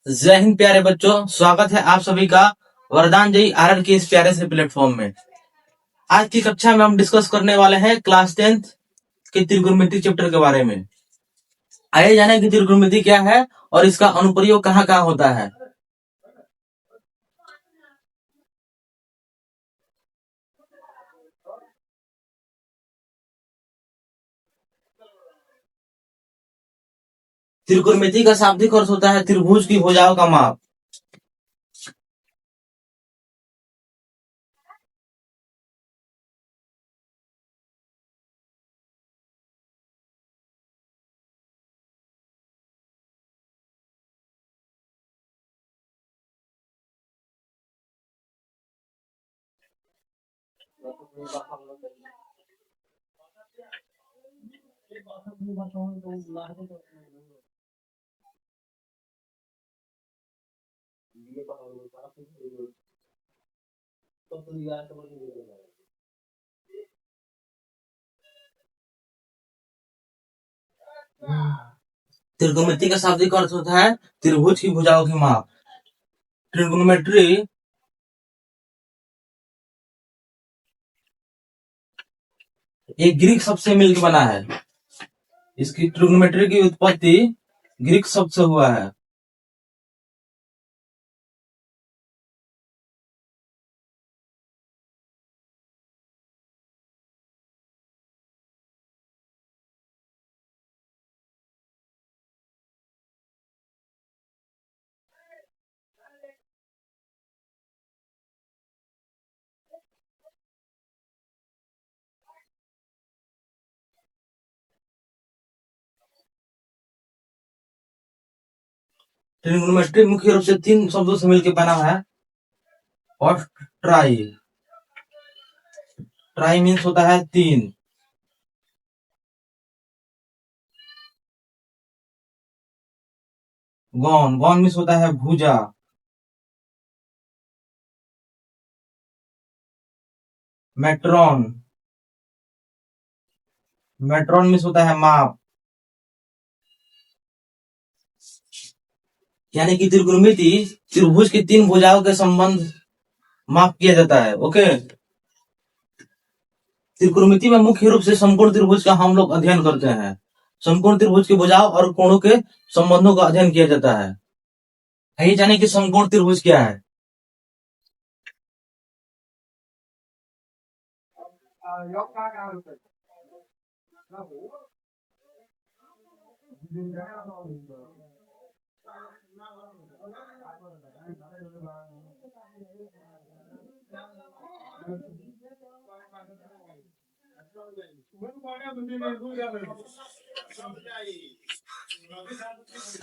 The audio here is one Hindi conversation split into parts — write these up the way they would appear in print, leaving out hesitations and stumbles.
जय हिंद प्यारे बच्चों, स्वागत है आप सभी का वरदान जय आरआर के इस प्यारे से प्लेटफॉर्म में। आज की कक्षा में हम डिस्कस करने वाले हैं क्लास 10th के त्रिकोणमिति चैप्टर के बारे में। आइए जाने कि त्रिकोणमिति क्या है और इसका अनुप्रयोग कहाँ कहाँ होता है। त्रिकोणमिति का शाब्दिक अर्थ होता है त्रिभुज की भुजाओं का माप। त्रिकोणमिति का शाब्दिक अर्थ होता है त्रिभुज की भुजाओं की माप। ट्रिग्नोमेट्री एक ग्रीक शब्द से मिलकर बना है। इसकी ट्रिग्नोमेट्री की उत्पत्ति ग्रीक शब्द से हुआ है। ट्रिग्नोमेट्री मुख्य रूप से 3 शब्दों से मिलकर बना है। और ट्राई ट्राई मीन्स होता है 3। गॉन गॉन मीन्स होता है भुजा। मेट्रॉन मेट्रॉन मीन्स होता है माप। यानी कि त्रिकोणमिति त्रिभुज की 3 भुजाओं के संबंध माप किया जाता है। ओके, त्रिकोणमिति में मुख्य रूप से समकोण त्रिभुज का हम लोग अध्ययन करते हैं। समकोण त्रिभुज की भुजाओं और कोणों के संबंधों का अध्ययन किया जाता है। आइए जाने कि समकोण त्रिभुज क्या है।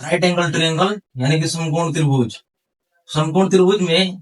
राइट एंगल ट्रायंगल यानी कि समकोण त्रिभुज। समकोण त्रिभुज में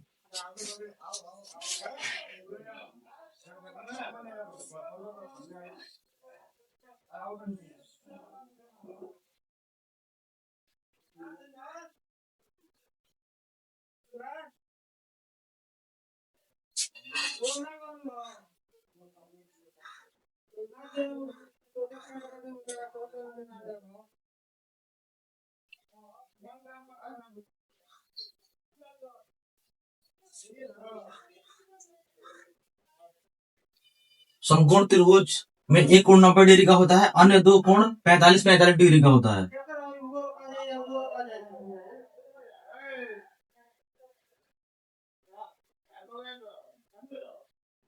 समकोण त्रिभुज में एक कोण 90 डिग्री का होता है, अन्य दो कोण 45-45 डिग्री का होता है।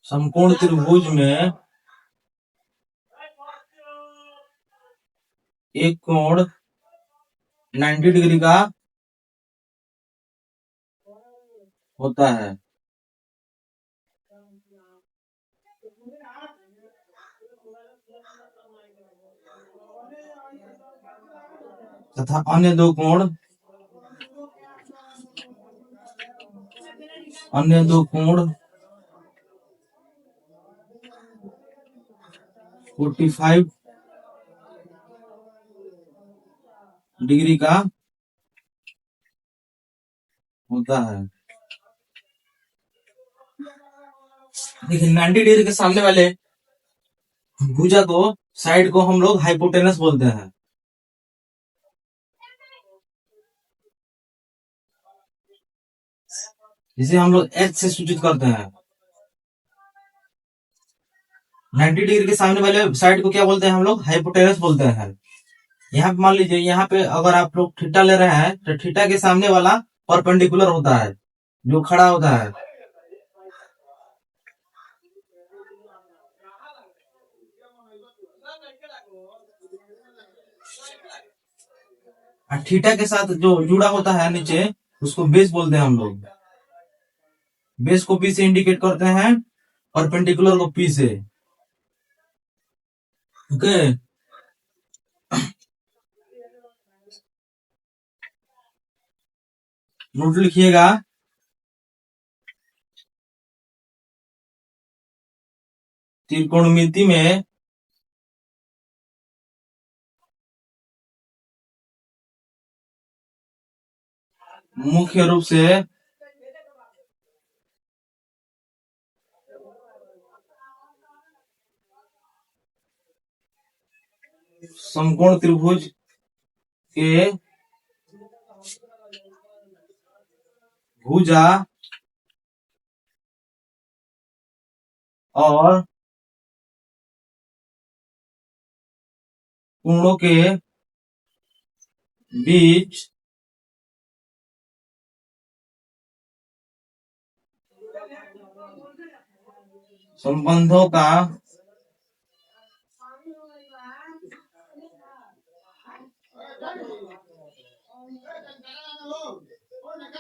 समकोण त्रिभुज में एक कोण 90 डिग्री का होता है तथा अन्य दो कोण 45 डिग्री का होता है। देखिए 90 डिग्री के सामने वाले भुजा को साइड को हम लोग हाइपोटेनस बोलते हैं। जिसे हम लोग एच से सूचित करते हैं। 90 डिग्री के सामने वाले साइड को क्या बोलते हैं हम लोग? हाइपोटेनस बोलते हैं। यहाँ पे मान लीजिए, यहाँ पे अगर आप लोग थीटा ले रहे हैं तो थीटा के सामने वाला परपेंडिकुलर होता है, जो खड़ा होता है। थीटा के साथ जो जुड़ा होता है नीचे, उसको बेस बोलते हैं हम लोग। बेस को पी से इंडिकेट करते हैं, परपेंडिकुलर को पी से। ओके, नोट लिखिएगा। त्रिकोणमिति में मुख्य रूप से समकोण त्रिभुज के भुजा और कोणों के बीच संबंधों का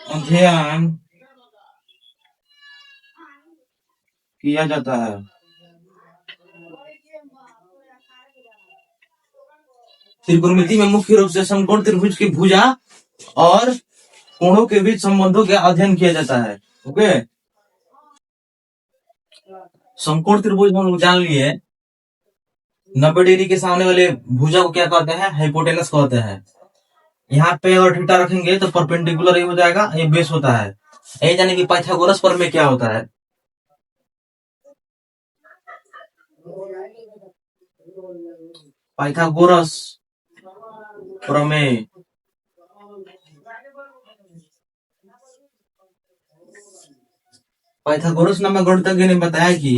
अध्ययन किया जाता है। त्रिकोणमिति में मुख्य रूप से समकोण त्रिभुज की भुजा और कोणों के बीच संबंधों का अध्ययन किया जाता है। ओके, समकोण त्रिभुज हम लोग जान लिए। 90 डिग्री के सामने वाले भुजा को क्या कहते हैं? हाइपोटेनस कहते हैं। यहाँ पे अगर थीटा रखेंगे तो परपेंडिकुलर हो जाएगा, ये बेस होता है। ये जाने की पाइथागोरस प्रमेय क्या होता है? पाइथागोरस प्रमेय पाइथागोरस नामक गणितज्ञ ने बताया कि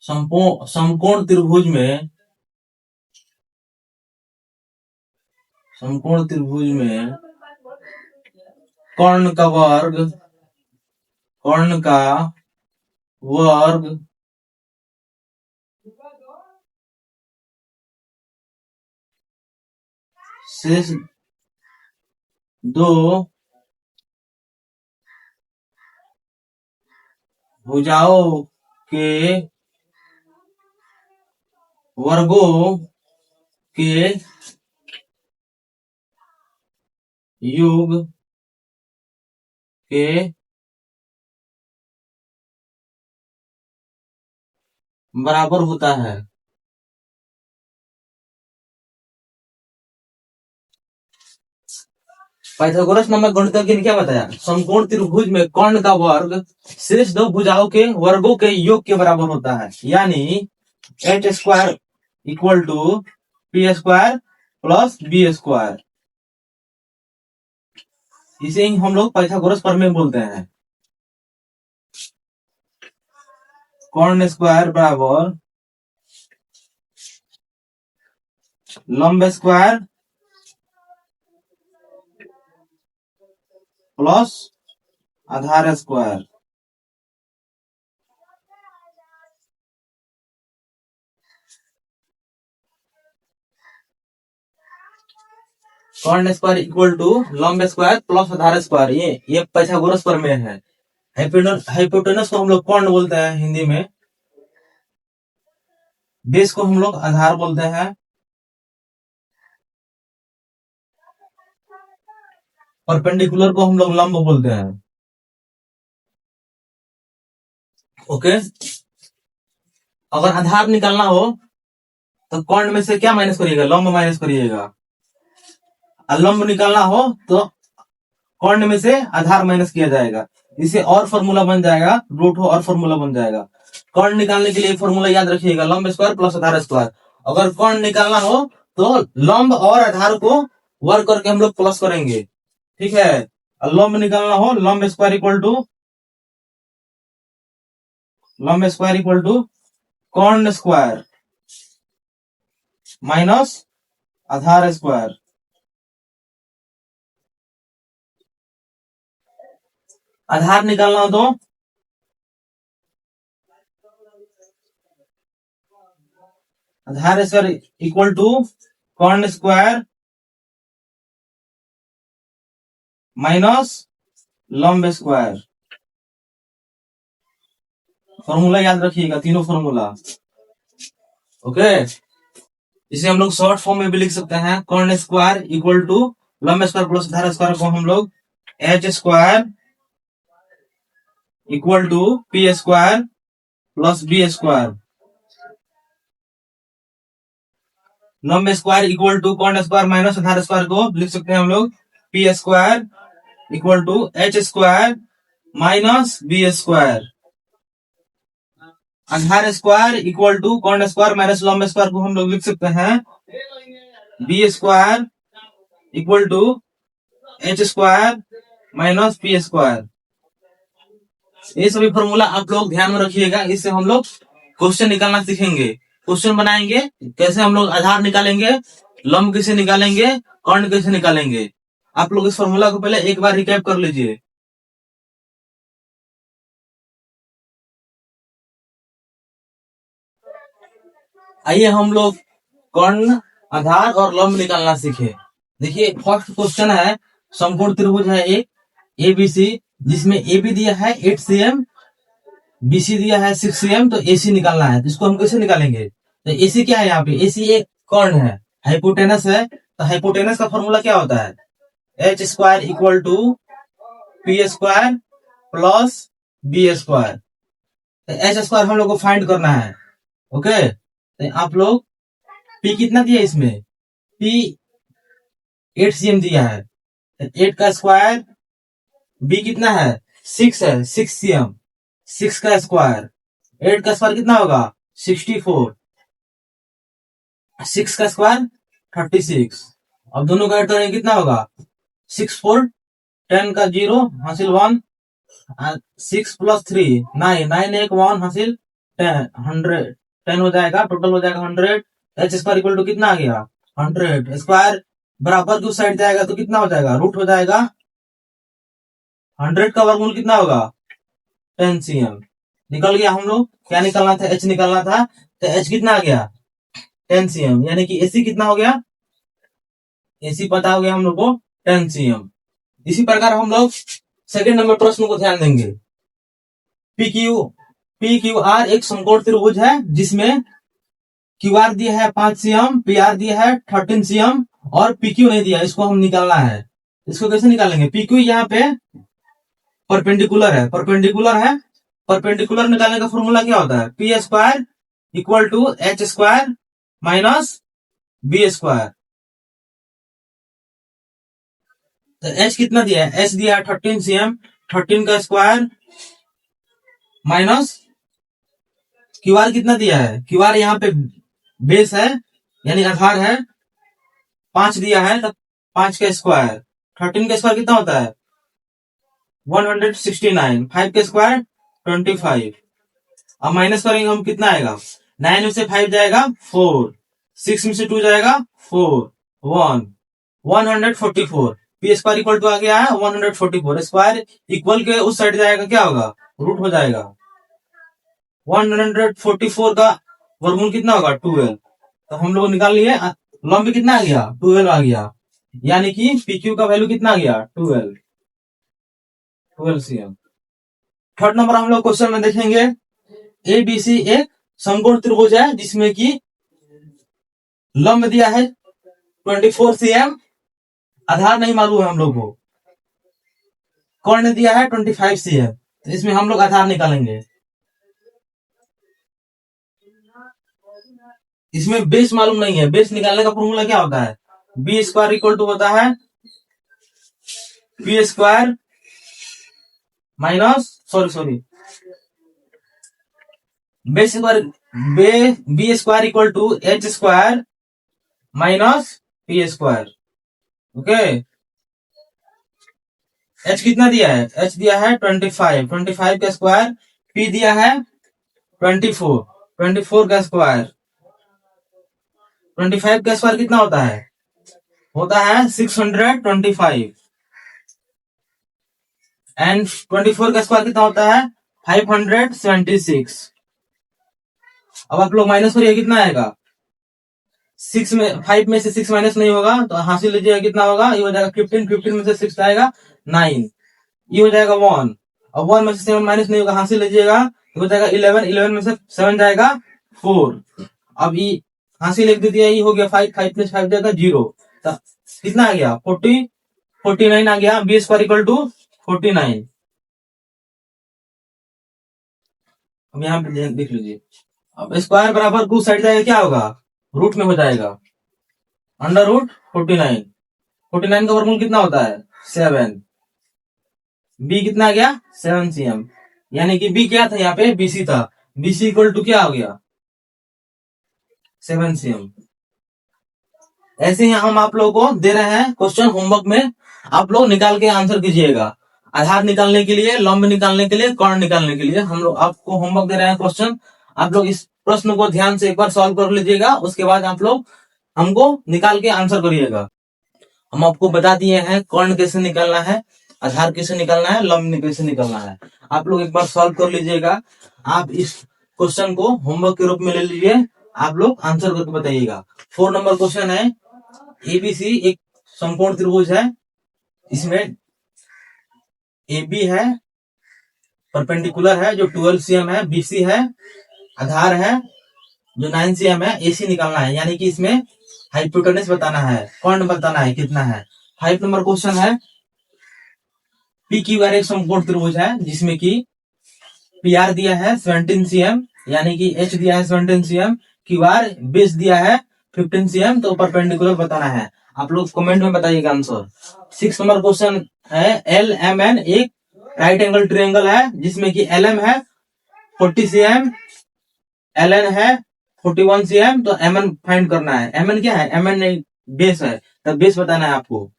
समकोण त्रिभुज में कर्ण का वर्ग शेष दो भुजाओं के वर्गों के योग के बराबर होता है। पाइथागोरस नामक गणितज्ञ ने क्या बताया? समकोण त्रिभुज में कर्ण का वर्ग शेष दो भुजाओं के वर्गों के योग के बराबर होता है, यानी H square equal to P square plus B square. इसे हम लोग पाइथागोरस प्रमेय बोलते हैं। कर्ण स्क्वायर बराबर लंब स्क्वायर प्लस आधार स्क्वायर। कर्ण स्क्वायर इक्वल टू लंब स्क्वायर प्लस आधार स्क्वायर, ये पाइथागोरस प्रमेय है। हाइपोटेनस को हम लोग कर्ण बोलते हैं हिंदी में, बेस को हम लोग आधार बोलते हैं, परपेंडिकुलर को हम लोग लंब बोलते हैं। ओके, अगर आधार निकालना हो तो कर्ण में से क्या माइनस करिएगा? लंब माइनस करिएगा। लंब निकालना हो तो कर्ण में से आधार माइनस किया जाएगा। इसे और फॉर्मूला बन जाएगा, रूट हो और फॉर्मूला बन जाएगा। कर्ण निकालने के लिए फॉर्मूला याद रखिएगा, लंब स्क्वायर प्लस आधार स्क्वायर। अगर कर्ण निकालना हो तो लंब और आधार को वर्क करके हम लोग प्लस करेंगे, ठीक है। लंब निकालना हो, लंब स्क्वायर इक्वल टू कर्ण स्क्वायर माइनस आधार स्क्वायर। आधार निकालना हो तो आधार स्क्वायर इक्वल टू कर्ण स्क्वायर माइनस लंब स्क्वायर। फॉर्मूला याद रखिएगा, तीनों फॉर्मूला, ओके। इसे हम लोग शॉर्ट फॉर्म में भी लिख सकते हैं, कर्ण स्क्वायर इक्वल टू लंब स्क्वायर प्लस आधार स्क्वायर को हम लोग H square equal to P square plus B square. लंब स्क्वायर इक्वल टू कर्ण स्क्वायर माइनस आधार स्क्वायर को लिख सकते हैं हम लोग P square equal to H square minus B square. आधार स्क्वायर इक्वल टू कर्ण स्क्वायर माइनस लंब स्क्वायर को हम लोग लिख सकते हैं B square equal to H square minus P square. ये सभी फॉर्मूला आप लोग ध्यान में रखिएगा, इससे हम लोग क्वेश्चन निकालना सीखेंगे, क्वेश्चन बनाएंगे कैसे हम लोग आधार निकालेंगे, लंब कैसे निकालेंगे, कर्ण कैसे निकालेंगे। आप लोग इस फॉर्मूला को पहले एक बार रिकैप कर लीजिए। आइए हम लोग कर्ण, आधार और लंब निकालना सीखे। देखिए फर्स्ट क्वेश्चन है, समकोण त्रिभुज है एक एबीसी, जिसमें एबी दिया है 8 cm, बीसी दिया है 6 cm, तो एसी निकालना है। तो इसको हम कैसे निकालेंगे? तो एसी क्या है यहाँ पे? एसी एक कर्ण है, हाइपोटेनस है। तो हाइपोटेनस का फॉर्मूला क्या होता है? H square equal to P square plus B square. H square हम लोग को फाइंड करना है, ओके। तो आप लोग पी कितना दिया इसमें? पी 8 cm दिया है, 8 का स्क्वायर, बी कितना है? 6 है, 6 cm, 6 का स्क्वायर, 8 का स्क्वायर कितना होगा? 64, 6 का स्क्वायर 36। अब दोनों का ऐड करेंगे कितना होगा? 6 4 10 का 0 हासिल 1, 6 प्लस 3 9, 9 एक 1 हासिल 10, 100, 10 हो जाएगा, टोटल हो जाएगा 100। एच स्क्वायर इक्वल टू कितना आ गया? 100। स्क्वायर बराबर की उस साइड जाएगा तो कितना हो जाएगा? रूट हो जाएगा। 100 का वर्गमूल कितना होगा? 10 cm। निकल गया। हम लोग क्या निकालना था? एच निकालना था। तो एच कितना आ गया? 10 cm, यानी कि एसी कितना हो गया? एसी पता हो गया हम लोग को 10 cm। इसी प्रकार हम लोग सेकंड नंबर प्रश्न को ध्यान देंगे। पी क्यू आर एक समकोण त्रिभुज है, जिसमें क्यू आर दिया है 5 cm, पी आर दिया है 13 cm और पी क्यू नहीं दिया। इसको हम निकालना है। इसको कैसे निकालेंगे? पी क्यू यहाँ पे परपेंडिकुलर है, परपेंडिकुलर निकालने का फॉर्मूला क्या होता है? P square equal to H square minus B square. तो एच कितना दिया है? एच दिया है 13 cm, 13 का स्क्वायर माइनस क्यू आर कितना दिया है? क्यू आर यहाँ पे बेस है, यानी आधार है, 5 दिया है, तो 5 का स्क्वायर, 13 का स्क्वायर कितना होता है? 169, 5 का स्क्वायर 25। अब माइनस करेंगे हम, कितना आएगा? 9 में से 5 जाएगा 4, 6 में से 2 जाएगा 4, 1, 144। पी स्क्वायर इक्वल टू आ गया है 144। स्क्वायर इक्वल के उस साइड जाएगा, क्या होगा? रूट हो जाएगा। 144 का वर्गमूल कितना होगा? 12। तो हम लोग निकाल लिए, लंब कितना आ गया? 12 आ गया, यानी कि PQ का वैल्यू कितना आ गया? 12 cm। थर्ड नंबर हम लोग क्वेश्चन में देखेंगे, ABC एक समकोण त्रिभुज है, जिसमें कि लंब दिया है 24 cm, आधार नहीं मालूम है हम लोग को, कर्ण दिया है 25 cm। तो इसमें हम लोग आधार निकालेंगे। इसमें बेस मालूम नहीं है, बेस निकालने का फॉर्मूला क्या होता है? बी स्क्वायर इक्वल टू होता है P square minus base square, B square equal to H square minus P square. Okay, H कितना दिया है? एच दिया है 25, 25 का स्क्वायर। पी दिया है 24, 24 का स्क्वायर। 25 का स्क्वायर कितना होता है? होता है 625। एंड 24 का स्क्वायर कितना होता है? 576। अब आप लोग माइनस करिए, कितना आएगा? 6 में 5 में से 6 माइनस नहीं होगा तो हासिल लीजिएगा, कितना होगा? ये हो जाएगा 15, 15 में से 6 आएगा 9, ये हो जाएगा 1। अब 1 में से 7 माइनस नहीं होगा, हासिल लीजिएगा, ये हो जाएगा 11, 11 में से 7 जाएगा 4। अब ये हासिल लिख दीजिए, ये हो गया 5, 5 प्लस 5 जाएगा 0। तो कितना आ गया? 40, 49 आ गया। B square equal to 49। अब यहाँ पे देख लीजिए, अब स्क्वायर बराबर टू साइड जाएगा, क्या होगा? रूट में हो जाएगा, अंडर रूट 49। 49 का वर्गमूल कितना होता है? 7। बी कितना आ गया? 7 cm। यानी कि बी क्या था? यहाँ पे बीसी था। बीसी इक्वल टू क्या हो गया? 7 cm। ऐसे ही हम आप लोगों को दे रहे हैं क्वेश्चन होमवर्क में, आप लोग निकाल के आंसर कीजिएगा। आधार निकालने के लिए, लंब निकालने के लिए, कर्ण निकालने के लिए हम लोग आपको होमवर्क दे रहे हैं क्वेश्चन। आप लोग इस प्रश्न को ध्यान से एक बार सॉल्व कर लीजिएगा, उसके बाद आप लोग हमको निकाल के आंसर करिएगा। हम आपको बता दिए हैं कर्ण कैसे निकालना है, आधार कैसे निकालना है, लंब कैसे निकालना है। आप लोग एक बार सॉल्व कर लीजिएगा। आप इस क्वेश्चन को होमवर्क के रूप में ले लीजिए, आप लोग आंसर करके बताइएगा। 4 नंबर क्वेश्चन है। एबीसी एक समकोण त्रिभुज है, इसमें AB है, परपेंडिकुलर है जो 12 cm है, BC है, आधार है जो 9 cm है, AC निकालना है, यानी कि इसमें हाइपोटेनस बताना है, कर्ण बताना है कितना है। 5 नंबर क्वेश्चन है। PQR एक समकोण त्रिभुज है जिसमें कि PR दिया है 17 cm, यानी कि H दिया है 17 cm, QR बेस दिया है 15 cm, तो परपेंडिकुलर बताना है। आप लोग कमेंट में बताइएगा आंसर। 6 नंबर क्वेश्चन है। LMN एक राइट एंगल ट्रायंगल है जिसमें कि LM है 40 cm, LN है 41 cm, तो MN फाइंड करना है। MN क्या है? MN बेस है, तो बेस बताना है आपको।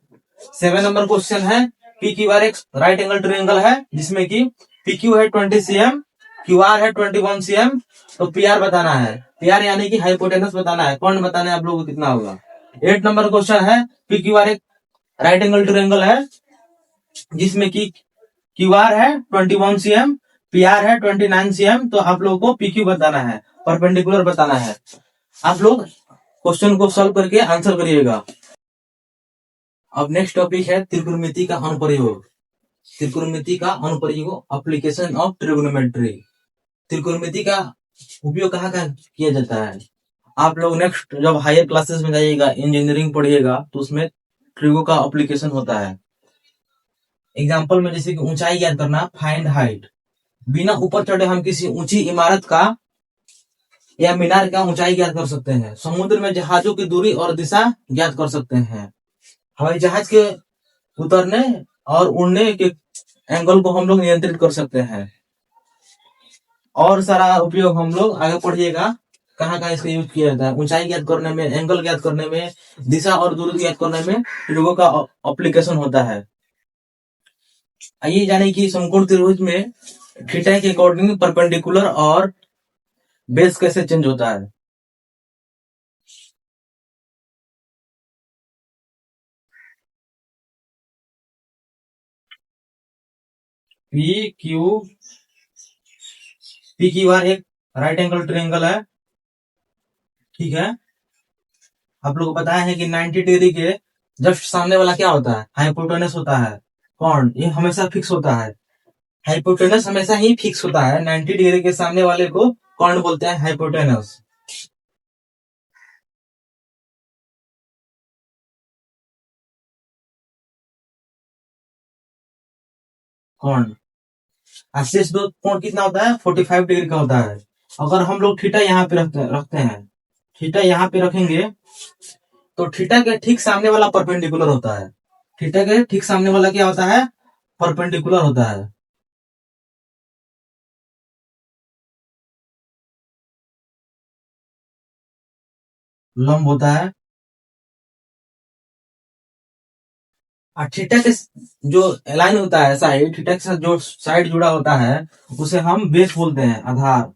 7 नंबर क्वेश्चन है। PQR एक राइट एंगल ट्रायंगल है जिसमें कि PQ है 20 cm, QR है 21 cm, तो PR बताना है। PR यानी कि हाइपोटेनस बताना है, कौन बताना है आप लोगों को कितना होगा। 8 नंबर क्वेश्चन है। PQR एक राइट एंगल ट्रायंगल है जिसमें कि QR है 21 cm, PR है 29 cm, तो आप लोगों को PQ बताना है, परपेंडिकुलर बताना है। आप लोग क्वेश्चन को सॉल्व करके आंसर करिएगा। अब नेक्स्ट टॉपिक है त्रिकोणमिति का अनुप्रयोग। त्रिकोणमिति का अनुप्रयोग, एप्लीकेशन ऑफ ट्रिगोनोमेट्री। त्रिकोणमिति का उपयोग कहाँ कहाँ किया जाता है? आप लोग नेक्स्ट जब हायर क्लासेस में जाइएगा, इंजीनियरिंग पढ़िएगा, तो उसमें ट्रिगो का एप्लीकेशन होता है। एग्जाम्पल में जैसे कि ऊंचाई ज्ञात करना, फाइंड हाइट। बिना ऊपर चढ़े हम किसी ऊंची इमारत का या मीनार का ऊंचाई ज्ञात कर सकते हैं। समुद्र में जहाजों की दूरी और दिशा ज्ञात कर सकते हैं। हवाई जहाज के उतरने और उड़ने के एंगल को हम लोग नियंत्रित कर सकते हैं। और सारा उपयोग हम लोग आगे पढ़िएगा कहाँ कहाँ इसका यूज किया जाता है। ऊंचाई ज्ञात करने में, एंगल ज्ञात करने में, दिशा और दूरी ज्ञात करने में ट्रिगो का एप्लीकेशन होता है। आइए जाने की समकोण त्रिभुज में थीटा के अकॉर्डिंग परपेंडिकुलर और बेस कैसे चेंज होता है। पी क्यू आर एक राइट एंगल ट्रायंगल है, ठीक है। आप लोग को बताया है कि 90 डिग्री के जस्ट सामने वाला क्या होता है? हाइपोटेनस होता है। कौन? ये हमेशा फिक्स होता है। हाइपोटेनस हमेशा ही फिक्स होता है। 90 डिग्री के सामने वाले को कौन बोलते हैं? हाइपोटेनस। कौन? शेष दो कोण कितना होता है? 45 डिग्री का होता है। अगर हम लोग थीटा यहाँ पे रखते हैं, थीटा यहाँ पे रखेंगे, तो थीटा के ठीक सामने वाला परपेंडिकुलर होता है। थीटा के ठीक सामने वाला क्या होता है? परपेंडिकुलर होता है। लंब होता है। और थीटा के जो लाइन होता है साइड, थीटा के साथ जो साइड जुड़ा होता है उसे हम बेस बोलते हैं, आधार।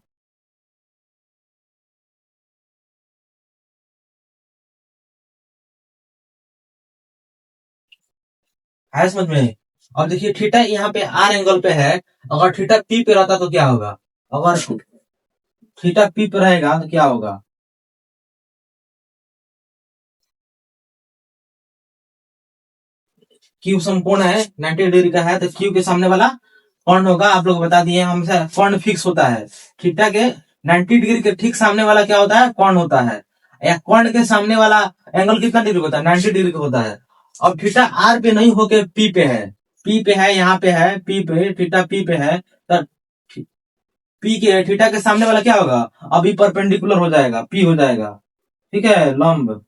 है समझ में? और देखिए थीटा यहाँ पे आर एंगल पे है, अगर थीटा पी पे रहता तो क्या होगा? अगर थीटा पी पे रहेगा तो क्या होगा? क्यू समकोण है, 90 डिग्री का है, तो क्यू के सामने वाला कौन होगा? आप लोग बता दिए, हमेशा कौन फिक्स होता है। थीटा के 90 डिग्री के ठीक सामने वाला क्या होता है? कौन होता है। या कौन के सामने वाला एंगल कितना डिग्री होता है? 90 डिग्री का होता है। अब थीटा आर पे नहीं होके पी पे है, पी पे है, यहाँ पे है, पी पे, थीटा पी पे है, तो पी के थीटा के सामने वाला क्या होगा? अभी परपेंडिकुलर हो जाएगा, पी हो जाएगा। ठीक है, लंब।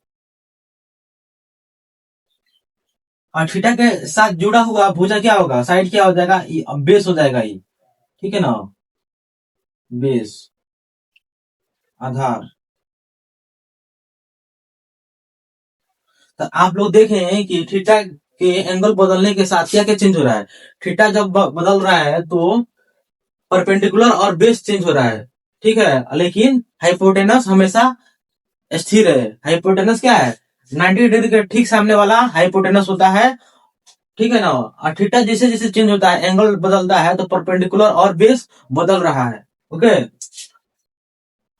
और थीटा के साथ जुड़ा हुआ भुजा क्या होगा? साइड क्या हो जाएगा? बेस हो जाएगा ये। ठीक है ना, बेस, आधार। तो आप लोग देखें कि थीटा के एंगल बदलने के साथ क्या क्या चेंज हो रहा है। थीटा जब बदल रहा है तो परपेंडिकुलर और बेस चेंज हो रहा है। ठीक है, लेकिन हाइपोटेनस हमेशा स्थिर है। हाइपोटेनस क्या है? 90 डिग्री के ठीक सामने वाला हाइपोटेनस होता है। ठीक है ना, और थीटा जैसे जैसे चेंज होता है, एंगल बदलता है, तो परपेंडिकुलर और बेस बदल रहा है। ओके,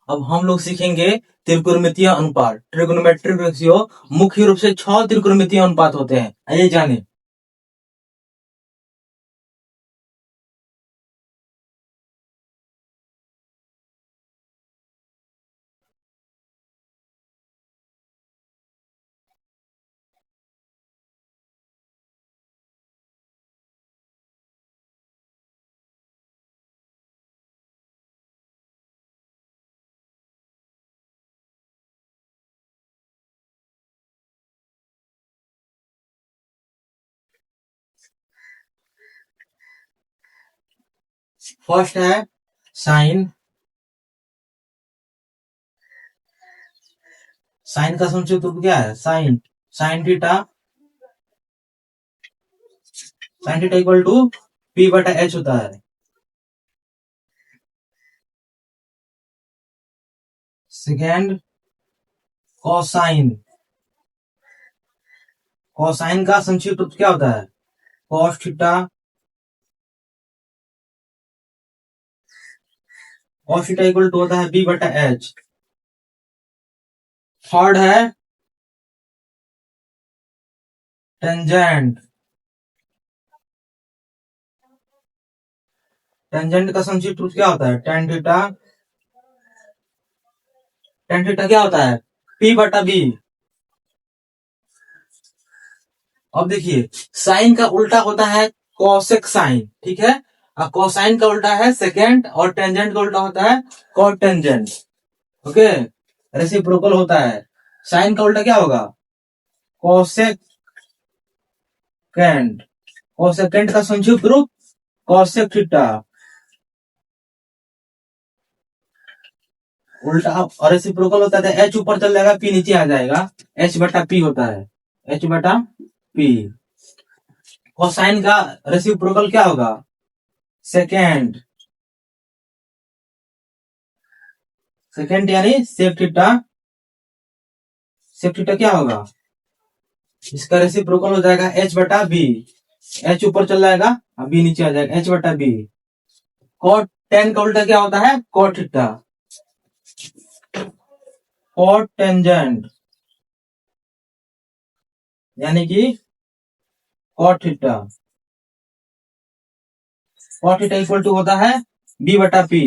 अब हम लोग सीखेंगे त्रिकोणमितीय अनुपात, ट्रिगोनोमेट्रिक रेशियो। मुख्य रूप से 6 त्रिकोणमितीय अनुपात होते हैं, आइए जाने। फर्स्ट है साइन। साइन का संक्षिप्त रूप क्या है? Sine, sine theta, sine theta equal to P बटा एच होता है। Second, cosine. कोसाइन का संक्षिप्त रूप क्या होता है? Cos theta, cos theta equal to होता है बी बटा एच। थर्ड है टेंजेंट। टेंजेंट का संक्षिप्त रूप क्या होता है? Tan theta. टेन थीटा क्या होता है? पी बटा बी। अब देखिए, साइन का उल्टा होता है कॉसेक साइन। ठीक है, और कोसाइन का उल्टा है सेकेंड, और टेंजेंट का उल्टा होता है कॉट टेंजेंट। ओके, रेसिप्रोकल होता है। साइन का उल्टा क्या होगा? Cosec cantt. कोसेकेंट का संक्षिप्त रूप कोसेक थीटा। उल्टा और रेसिप्रोकल होता है, एच ऊपर चल जाएगा, पी नीचे आ जाएगा, एच बटा पी होता है, एच बटा पी। कोसाइन का रेसिप्रोकल क्या होगा? सेकेंड। सेकेंड यानी सेक थीटा। सेक थीटा क्या होगा? इसका रेसिप्रोकल हो जाएगा एच बटा बी। एच ऊपर चल जाएगा, बी नीचे आ जाएगा, एच बटा बी। कॉट टेन का उल्टा क्या होता है? Cot theta. कॉट टेंजेंट यानी कि cot theta. Cot theta equal to होता है बी बटा पी।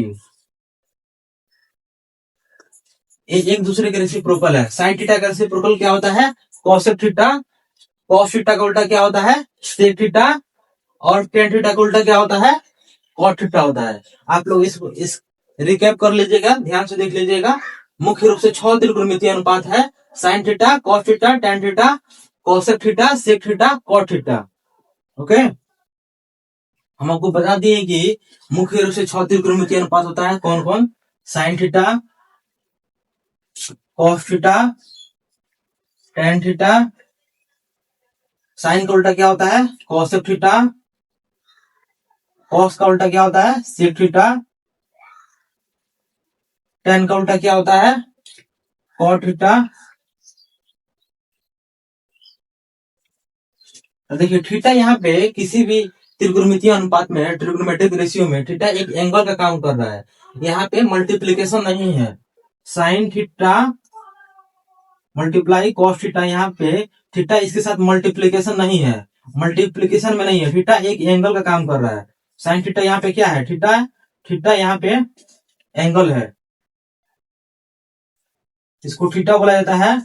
एक दूसरे के रेसिप्रोकल है। साइन थीटा का रेसिप्रोकल क्या होता है? Cosec theta. कॉस थीटा का उल्टा क्या होता है? Sec theta. और टेन थीटा का उल्टा क्या होता है? कॉट थीटा होता है। आप लोग इस रिकैप कर लीजिएगा, ध्यान से देख लीजिएगा। मुख्य रूप से 6 त्रिकोणमितीय अनुपात है। Sine theta, cos theta, tan theta, cosec theta, sec theta, cot theta. Okay, हम आपको बता दिए कि मुख्य रूप से 6 त्रिकोणमितीय अनुपात होता है। कौन कौन? Sine theta, cos theta, tan theta, sine का उल्टा क्या होता है? Cosec theta. कॉस का उल्टा क्या होता है? Sec theta. टेन का उल्टा क्या होता है? Cot theta. देखिए थीटा यहाँ पे किसी भी त्रिकोणमितीय अनुपात में, ट्रिग्नोमेट्रिक रेशियो में थीटा एक एंगल का काम कर रहा है। यहाँ पे मल्टीप्लीकेशन नहीं है। Sine theta multiply cos theta, यहाँ पे थीटा इसके साथ मल्टीप्लीकेशन नहीं है, मल्टीप्लीकेशन में नहीं है, थीटा एक एंगल का काम कर रहा है। साइन थीटा यहाँ पे क्या है? थीटा। थीटा यहाँ पे एंगल है, इसको थीटा बोला जाता है।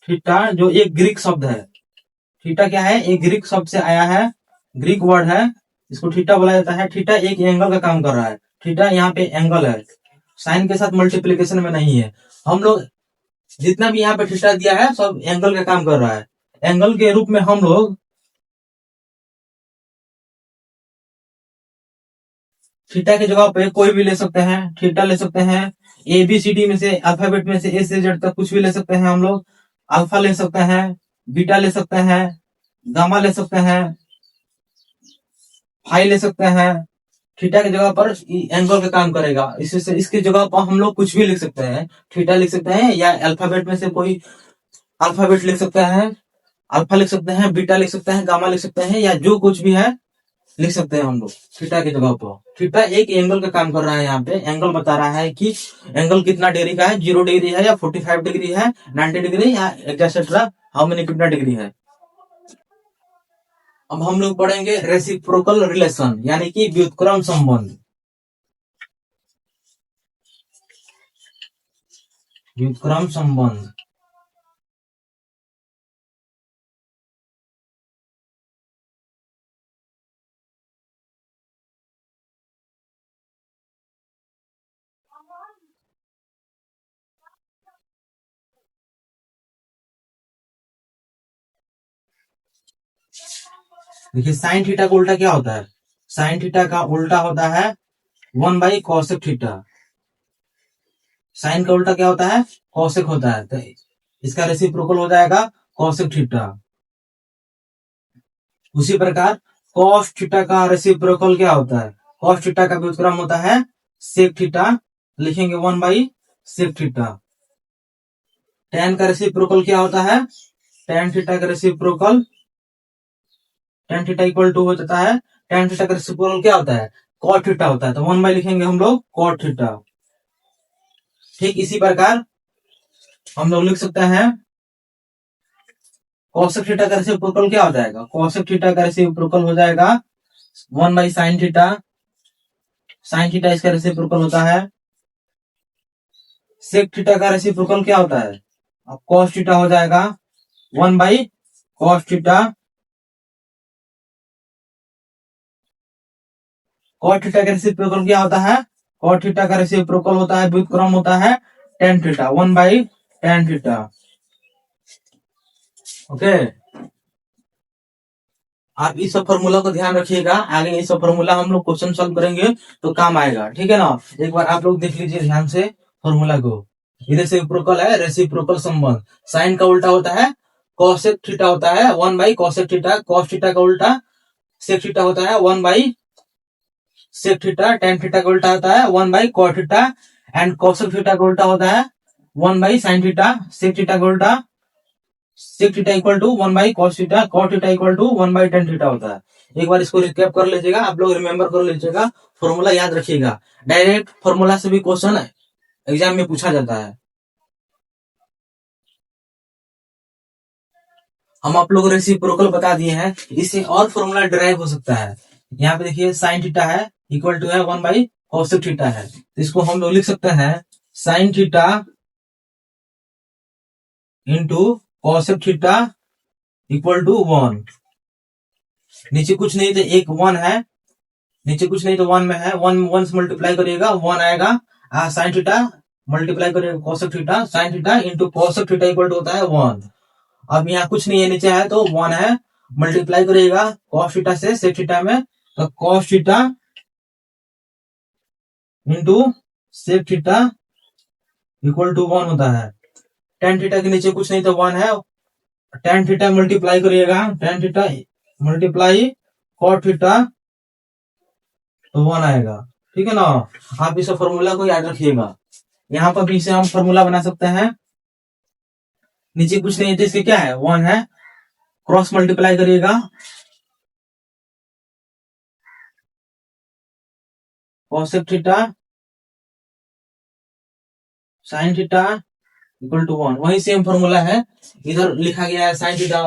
थीटा जो एक ग्रीक शब्द है, थीटा क्या है? एक ग्रीक शब्द से आया है, ग्रीक वर्ड है, इसको थीटा बोला जाता है। थीटा एक एंगल का काम कर रहा है, थीटा यहाँ पे एंगल है, साइन के साथ मल्टीप्लीकेशन में नहीं है। हम लोग जितना भी यहाँ पे थीटा दिया है सब एंगल का काम कर रहा है। एंगल के रूप में हम लोग थीटा की जगह पे कोई भी ले सकते हैं, थीटा ले सकते हैं, ए बी सी डी में से, अल्फाबेट में से ए से जेड तक कुछ भी ले सकते हैं हम लोग। अल्फा ले सकते हैं, बीटा ले सकते हैं, गामा ले सकते हैं, फाई ले सकते हैं। थीटा की जगह पर एंगल का काम करेगा, इससे इसकी जगह पर हम लोग कुछ भी लिख सकते हैं। थीटा लिख सकते हैं या अल्फाबेट में से कोई अल्फाबेट लिख सकते हैं, अल्फा लिख सकते हैं, बीटा लिख सकते हैं, गामा लिख सकते हैं, या जो कुछ भी है लिख सकते हैं हम लोग थीटा की जगह पर। थीटा एक एंगल का काम कर रहा है। यहाँ पे एंगल बता रहा है कि एंगल कितना डिग्री का है, 0 डिग्री है या 45 डिग्री है, 90 डिग्री या एक्सेट्रा, हाउ मेनी कितना डिग्री है। अब हम लोग पढ़ेंगे रेसिप्रोकल रिलेशन, यानी कि व्युत्क्रम संबंध। व्युत्क्रम संबंध देखिए साइन थीटा का उल्टा क्या होता है? साइन थीटा का उल्टा होता है 1/cosec थीटा। साइन का उल्टा क्या होता है? कॉसेक होता है, तो इसका रेसिप्रोकल हो जाएगा कॉसेक थीटा। उसी प्रकार cos थीटा का रेसिप्रोकल क्या होता है? cos थीटा का व्युत्क्रम होता है sec थीटा, लिखेंगे 1/sec थीटा। tan का रेसिप्रोकल क्या होता है? tan थीटा का reciprocal, tan theta equal to हो जाता है, tan थीटा का रेसिप्रोकल क्या होता है? cot थीटा होता है, तो 1 लिखेंगे हम लोग cot थीटा। ठीक इसी प्रकार हम लोग लिख सकते हैं cosec थीटा का रेसिप्रोकल क्या हो जाएगा? cosec थीटा का रेसिप्रोकल हो जाएगा 1/sin थीटा। sin थीटा इसका रेसिप्रोकल होता है। sec थीटा का रेसिप्रोकल क्या होता है? अब cos थीटा हो जाएगा 1/cos थीटा। cot थीटा का रेसिप्रोकल क्या होता है? cot थीटा का रेसिप्रोकल होता है, व्युत्क्रम होता है tan theta, 1/tan theta. Okay, आप इस सब फॉर्मूला को ध्यान रखिएगा, आगे ये सब फॉर्मूला हम लोग क्वेश्चन सॉल्व करेंगे तो काम आएगा, ठीक है ना। एक बार आप लोग देख लीजिए ध्यान से फॉर्मूला को। ये रेसिप्रोकल है, रेसिप्रोकल संबंध। साइन का उल्टा होता है कोसेक थीटा होता है 1/कोसेक थीटा। कॉस थीटा का उल्टा सेक थीटा होता है 1/सेक थीटा। टेन थीटा का उल्टा होता है 1/कॉट थीटा। एंड कोसेक थीटा का उल्टा होता है 1/साइन थीटा। सेक थीटा का उल्टा sec theta equal to 1/cos theta. cot theta equal to 1/tan theta होता है। एक बार इसको रिकैप कर लीजिएगा, आप लोग रिमेम्बर कर लीजिएगा, फॉर्मूला याद रखिएगा। डायरेक्ट फॉर्मूला से भी क्वेश्चन एग्जाम में पूछा जाता है। हम आप लोग रेसिप्रोकल बता दिए हैं, इससे और फॉर्मूला डिराइव हो सकता है। यहाँ पे देखिए साइन थीटा है इक्वल टू है 1/cosec थीटा है, तो इसको हम लोग लिख सकते हैं sine theta into cosec theta equal to 1। नीचे कुछ नहीं तो एक 1 है, नीचे कुछ नहीं तो 1 में है, 1 से मल्टीप्लाई करिएगा 1 आएगा। साइन थीटा मल्टीप्लाई करिएगा cosec theta, sine theta into cosec theta equal to होता है 1। अब यहाँ कुछ नहीं है, नीचे है तो 1 है, मल्टीप्लाई करिएगा cos थीटा से sec थीटा में, तो cos theta into sec theta equal to 1 होता है। tan थीटा के नीचे कुछ नहीं तो 1 है, tan थीटा मल्टीप्लाई करिएगा, tan theta multiply cot theta तो 1 आएगा। ठीक है ना। आप इस फॉर्मूला को याद रखिएगा। यहाँ पर भी इसे हम फॉर्मूला बना सकते हैं। नीचे कुछ नहीं है तो इसके क्या है, 1 है। क्रॉस मल्टीप्लाई करिएगा, cosec theta sin theta equal to 1। वही सेम फॉर्मूला है, इधर लिखा गया है sin थीटा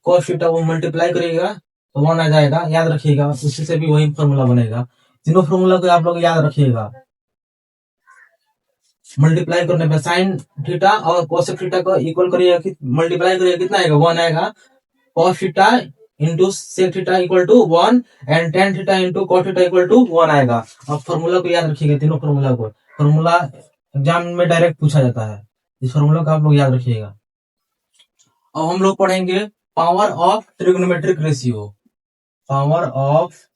cos थीटा, वो मल्टीप्लाई करिएगा तो 1 आ जाएगा। याद रखिएगा, उसी से भी वही फॉर्मूला बनेगा। तीनों फॉर्मूला को आप लोग याद रखिएगा। मल्टीप्लाई करने पे साइन थीटा और कोसेक थीटा को इक्वल करिएगा, मल्टीप्लाई करिएगा, कितना आएगा, 1 आएगा। cos theta into sec theta equal to 1 and tan theta into cot theta equal to 1 आएगा। अब फॉर्मूला को याद रखिएगा, तीनों फॉर्मूला को। फॉर्मूला एग्जाम में डायरेक्ट पूछा जाता है, इस फॉर्मूला को आप लोग याद रखिएगा। अब हम लोग पढ़ेंगे power of trigonometric ratio. Power of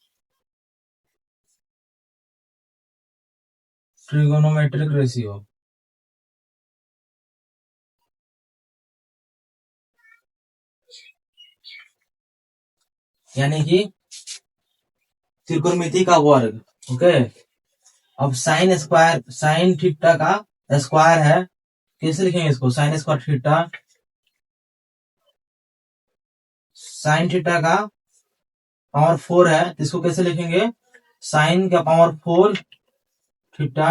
trigonometric ratio, यानी कि त्रिकोणमिति का वर्ग। ओके। अब साइन थीटा का स्क्वायर है, कैसे लिखेंगे इसको, sign square theta. Sine theta का पावर 4 है, इसको कैसे लिखेंगे, साइन का पावर 4 थीटा।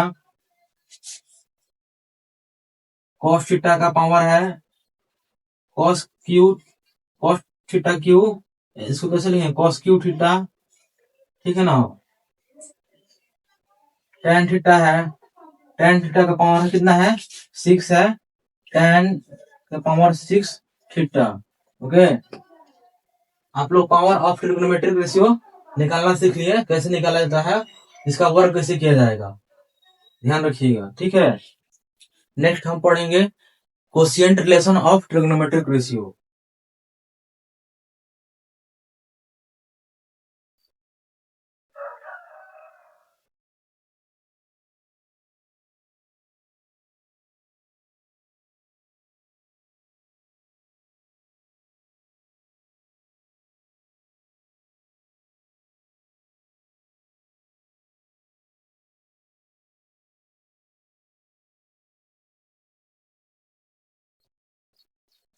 कॉस थीटा का पावर है cos Q, cos theta Q, इसको कैसे लिखेंगे, कॉस क्यू थीटा। ठीक है ना। टेन थीटा है, टेन थीटा का पावर कितना है, 6 है। टेन का पावर 6 थीटा। ओके। आप लोग पावर ऑफ ट्रिग्नोमेट्रिक रेशियो निकालना सीख लिए, कैसे निकाला जाता है, इसका वर्ग कैसे किया जाएगा, ध्यान रखिएगा। ठीक है। नेक्स्ट हम पढ़ेंगे quotient relation of trigonometric ratio.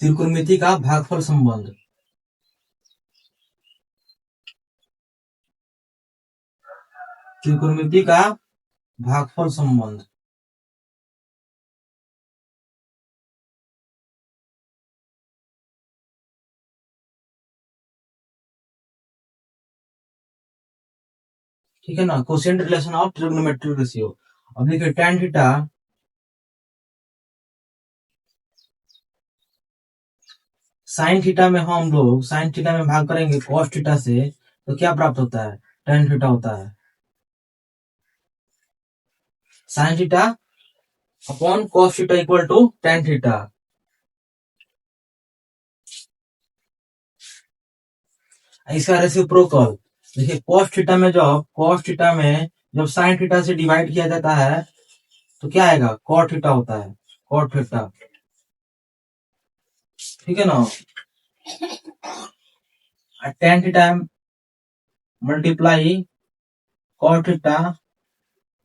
त्रिकोणमिति का भागफल संबंध। त्रिकोणमिति का भागफल संबंध। ठीक है ना। Quotient relation of trigonometric ratio. अब देखिए tan थीटा, साइन थीटा में हम लोग साइन थीटा में भाग करेंगे cos थीटा से, तो क्या प्राप्त होता है, tan थीटा होता है। Sine theta upon cos theta equal to tan theta. इसका रेसिप्रोकल देखिए, cos थीटा में जब साइन थीटा से डिवाइड किया जाता है तो क्या आएगा, cot थीटा होता है, cot थीटा। ठीक है ना। tan theta multiply cot theta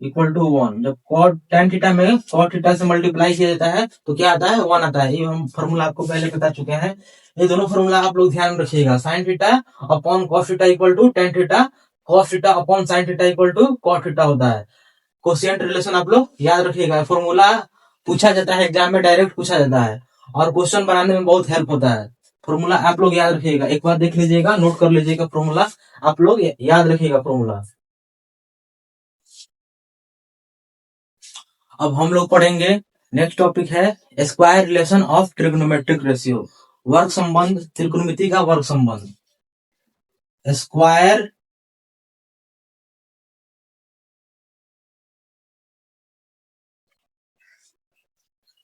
equal to 1। जब cot tan थीटा में cot थीटा से मल्टीप्लाई किया जाता है तो क्या आता है, 1 आता है। ये हम फॉर्मूला आपको पहले बता चुके हैं। ये दोनों फॉर्मूला आप लोग ध्यान रखिएगा, sine theta upon cos theta equal to tan theta, cos theta upon sine theta equal to cot theta होता है। कोशिएंट रिलेशन आप लोग याद रखिएगा, फॉर्मूला पूछा जाता है एग्जाम में, डायरेक्ट पूछा जाता है और क्वेश्चन बनाने में बहुत हेल्प होता है। फॉर्मूला आप लोग याद रखिएगा, एक बार देख लीजिएगा, नोट कर लीजिएगा फॉर्मूला, आप लोग याद रखिएगा फॉर्मूला। अब हम लोग पढ़ेंगे, नेक्स्ट टॉपिक है square relation of trigonometric ratio. वर्ग संबंध, त्रिकोणमिति का वर्ग संबंध। Square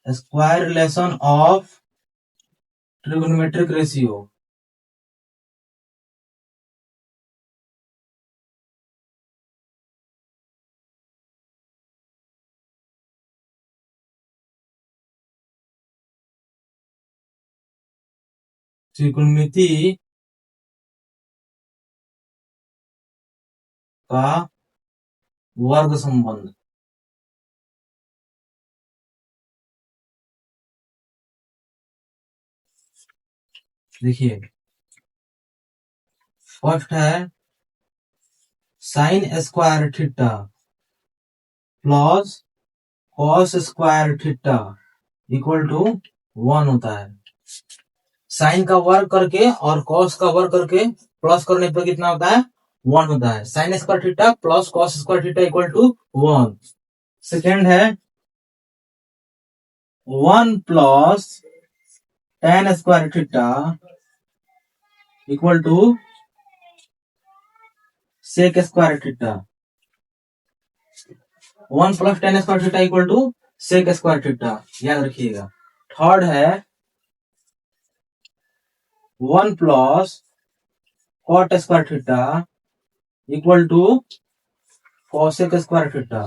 square relation of trigonometric ratio. त्रिकोणमिति का वर्ग संबंध। देखिए फर्स्ट है sine square theta plus cos square theta equal to 1 होता है। साइन का वर्ग करके और कॉस का वर्ग करके प्लस करने पर कितना होता है 1 होता है। Sine square theta plus cos square theta equal to 1। Second है 1 plus tan square theta equal to sec square theta. 1 plus tan square theta equal to sec square theta, याद रखिएगा। थर्ड है 1 plus cot square theta equal to cosec square theta.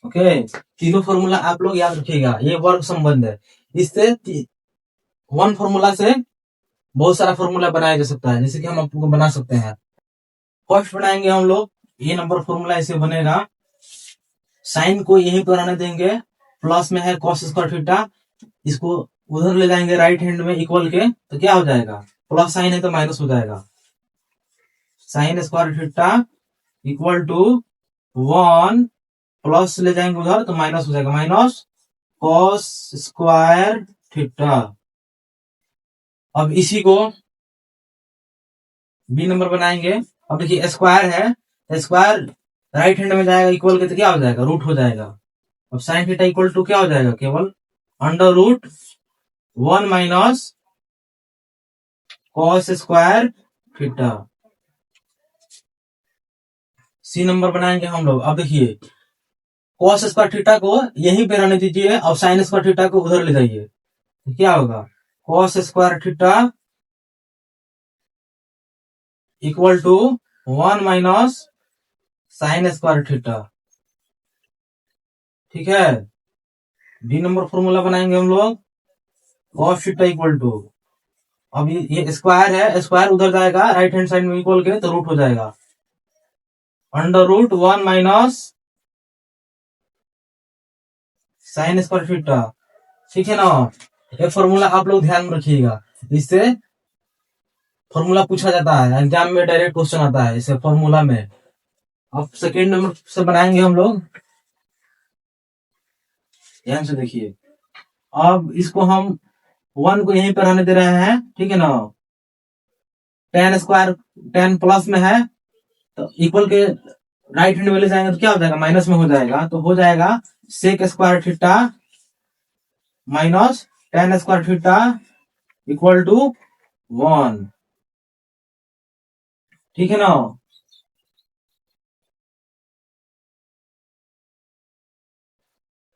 Okay, तीनों फॉर्मूला आप लोग याद रखिएगा, ये वर्ग संबंध है। इससे वन फॉर्मूला से बहुत सारा फॉर्मूला बनाया जा सकता है, जैसे कि हम आपको बना सकते हैं। फर्स्ट बनाएंगे हम लोग, ये नंबर फॉर्मूला ऐसे बनेगा, साइन को यहीं पर आने देंगे, प्लस में है कॉस स्क्वायर थीटा, इसको उधर ले जाएंगे राइट हैंड में इक्वल के, तो क्या हो जाएगा, प्लस साइन है तो माइनस हो जाएगा। Sine square theta equal to 1 plus ले जाएंगे उधर तो माइनस हो जाएगा, माइनस कॉस स्क्वायर थीटा। अब इसी को बी नंबर बनाएंगे। अब देखिए स्क्वायर है, स्क्वायर राइट हैंड में जाएगा इक्वल के, तो क्या हो जाएगा, रूट हो जाएगा। अब साइन थीटा इक्वल टू क्या हो जाएगा, केवल under root 1 minus cos square theta. सी नंबर बनाएंगे हम लोग। अब देखिए कॉस स्क्वायर थीटा को यहीं पे रहने दीजिए और साइन स्क्वायर थीटा को उधर ले जाइए, तो क्या होगा, cos square theta equal to 1 minus sine square theta. ठीक है, डी नंबर फॉर्मूला बनाएंगे हम लोग, कॉस थीटा इक्वल टू, अब ये स्क्वायर है, स्क्वायर उधर जाएगा राइट हैंड साइड में इक्वल के, तो रूट हो जाएगा, under root 1 minus sine square theta. ठीक है ना, ये फॉर्मूला आप लोग ध्यान में रखिएगा, इससे फॉर्मूला पूछा जाता है एग्जाम में, डायरेक्ट क्वेश्चन आता है इसे फॉर्मूला में। अब सेकेंड नंबर से बनाएंगे हम लोग, ध्यान से देखिए। अब इसको हम 1 को यहीं पर रहने दे रहे हैं, ठीक है ना, tan स्क्वायर, tan प्लस में है तो इक्वल के राइट हैंड में ले जाएंगे तो क्या हो जाएगा, माइनस में हो जाएगा, तो हो जाएगा sec square theta minus tan square theta equal to 1। ठीक है ना।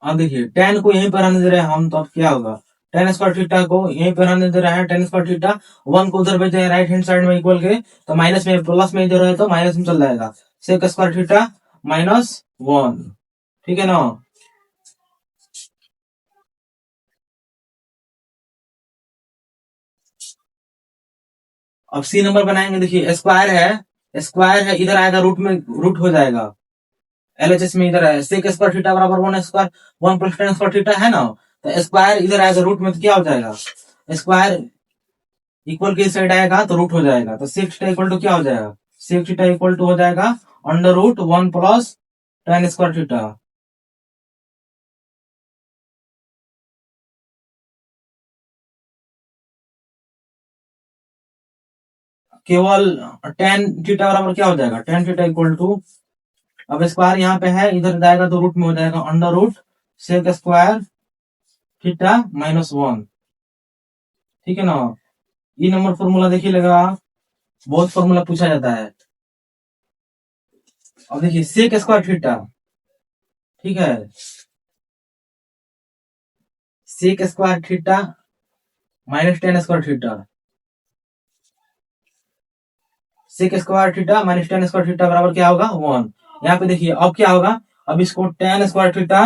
अब देखिए tan को यहीं पर रहने दे रहे हैं हम, तो अब क्या होगा, tan स्क्वायर थीटा को यहीं पर रहने दे रहे हैं, tan स्क्वायर थीटा 1 को उधर भेज देंगे राइट हैंड साइड में इक्वल के, तो माइनस में प्लस में इधर है तो माइनस में चल जाएगा, सेक स्क्वायर थीटा माइनस 1। ठीक है ना। अब सी नंबर बनाएंगे, देखिए स्क्वायर है इधर आएगा रूट में, रूट हो जाएगा, एलएचएस में इधर है, सेक स्क्वायर थीटा बराबर 1 square 1 plus tan square theta है ना, तो स्क्वायर इधर आएगा रूट में, तो क्या हो जाएगा, स्क्वायर इक्वल के साइड आएगा तो रूट हो जाएगा, तो सेक थीटा इक्वल टू क्या हो जाएगा, सेक थीटा इक्वल टू हो जाएगा under root 1 plus tan square theta. केवल tan थीटा बराबर क्या हो जाएगा, tan थीटा इक्वल टू, अब स्क्वायर यहाँ पे है इधर जाएगा तो रूट में हो जाएगा, under root sec square theta minus 1। ठीक है ना। ये नंबर फॉर्मूला देखिए लगा, बहुत फॉर्मूला पूछा जाता है। अब देखिए सेक स्क्वायर थीटा, ठीक है, sec square theta minus tan square theta, sec square theta minus tan square theta बराबर क्या होगा 1। यहाँ पे देखिए अब क्या होगा, अब इसको tan square theta,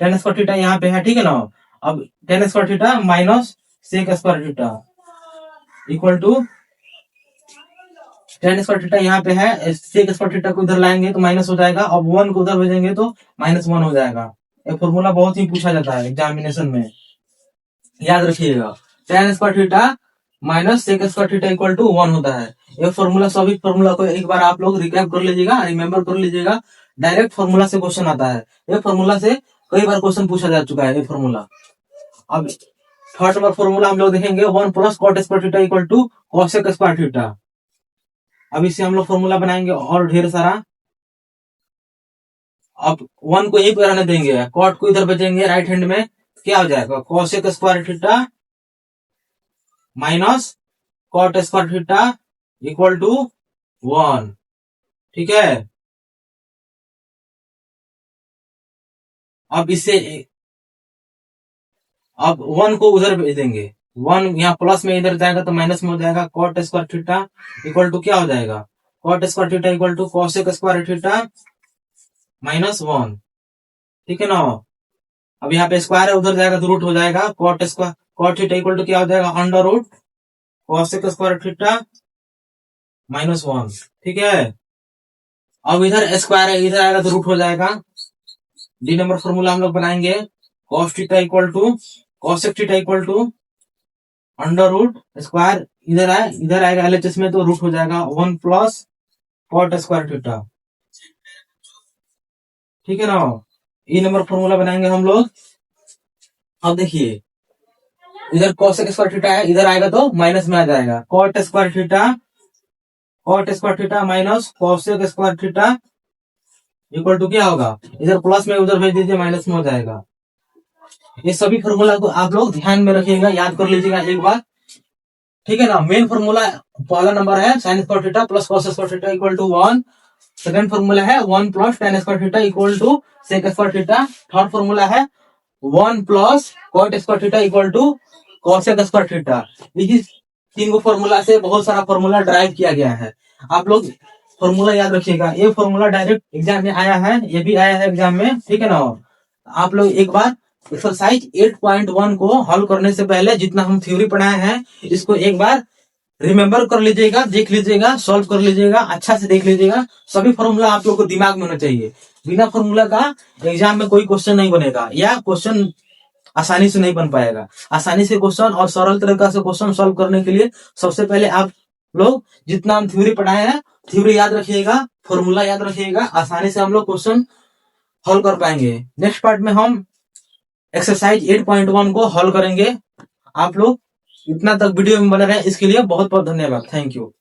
tan square theta यहाँ पे है, ठीक है ना, अब tan square theta minus sec square theta equal to tan square theta यहाँ पे है, सेक स्क्वायर थीटा को इधर लाएंगे तो माइनस हो जाएगा, अब 1 को उधर भेजेंगे तो -1 हो जाएगा। ये फॉर्मूला बहुत ही पूछा जाता है एग्जामिनेशन में, याद रखिएगा। Tan square theta minus sec square theta equal to 1 होता है। ये फॉर्मूला, सभी फॉर्मूला को एक बार आप लोग रिकैप कर लीजिएगा, रिमेम्बर कर लीजिएगा। डायरेक्ट फॉर्मूला से क्वेश्चन आता है, ये फॉर्मूला से कई बार क्वेश्चन पूछा जा चुका है ये फॉर्मूला। अब थर्ड नंबर फॉर्मूला हम लोग देखेंगे 1 plus cot square theta equal to cosec square theta. अब इससे हम लोग फॉर्मूला बनाएंगे और ढेर सारा। अब 1 को यही पर रहने देंगे, कॉट को इधर भेजेंगे राइट हैंड में, क्या हो जाएगा cosec square theta minus cot square theta equal to 1। ठीक है, अब इससे अब 1 को उधर भेज देंगे, 1 यहाँ प्लस में इधर जाएगा तो माइनस में हो जाएगा। Cot square theta equal to क्या हो जाएगा, cot square theta equal to cosec square theta -1। ठीक है ना। अब यहाँ पे स्क्वायर है, उधर जाएगा तो रूट हो जाएगा। Cot square cot theta equal to क्या हो जाएगा, under root cosec square theta -1। ठीक है, अब इधर स्क्वायर है, इधर आएगा तो रूट हो जाएगा। डी नंबर फॉर्मूला हम लोग बनाएंगे, cos theta equal to cosec theta equal to under root square, इधर आएगा एलएचएस में तो रूट हो जाएगा 1 प्लस कॉट स्क्वायर थीटा। ठीक है ना। ई नंबर फॉर्मूला बनाएंगे हम लोग। अब देखिए इधर कॉसेक स्क्वायर थीटा है, इधर आएगा तो माइनस में आ जाएगा। Cot square theta minus cosec square theta equal to क्या होगा, इधर प्लस में उधर भेज दीजिए, माइनस में हो जाएगा। ये सभी फॉर्मूला को आप लोग ध्यान में रखिएगा, याद कर लीजिएगा एक बार। ठीक है ना। मेन फॉर्मूला पहला नंबर है sine square theta plus cos square theta equal to 1। Second formula है 1 plus tan square theta equal to sec square theta. Third formula है 1 plus cot square theta equal to cosec square theta. इस तीन को फॉर्मूला से बहुत सारा फॉर्मूला ड्राइव किया गया है, आप लोग फॉर्मूला याद रखिएगा। ये फॉर्मूला डायरेक्ट एग्जाम में आया है, ये भी आया है एग्जाम में। ठीक है ना। आप लोग एक बार एक्सरसाइज 8.1 को हल करने से पहले जितना हम थ्योरी पढ़ाए हैं इसको एक बार रिमेम्बर कर लीजिएगा, देख लीजिएगा, सॉल्व कर लीजिएगा, अच्छा से देख लीजिएगा। सभी फॉर्मूला आप लोग को दिमाग में होना चाहिए। बिना फॉर्मूला का एग्जाम में कोई क्वेश्चन नहीं बनेगा, या क्वेश्चन आसानी से नहीं बन पाएगा। आसानी से क्वेश्चन और सरल तरीका से क्वेश्चन सॉल्व करने के लिए सबसे पहले आप लोग जितना हम थ्योरी पढ़ाए हैं थ्योरी याद रखिएगा, फॉर्मूला याद रखिएगा, आसानी से हम लोग क्वेश्चन हल कर पाएंगे। नेक्स्ट पार्ट में हम एक्सरसाइज 8.1 को हल करेंगे। आप लोग इतना तक वीडियो में बने रहे, इसके लिए बहुत बहुत धन्यवाद। Thank you.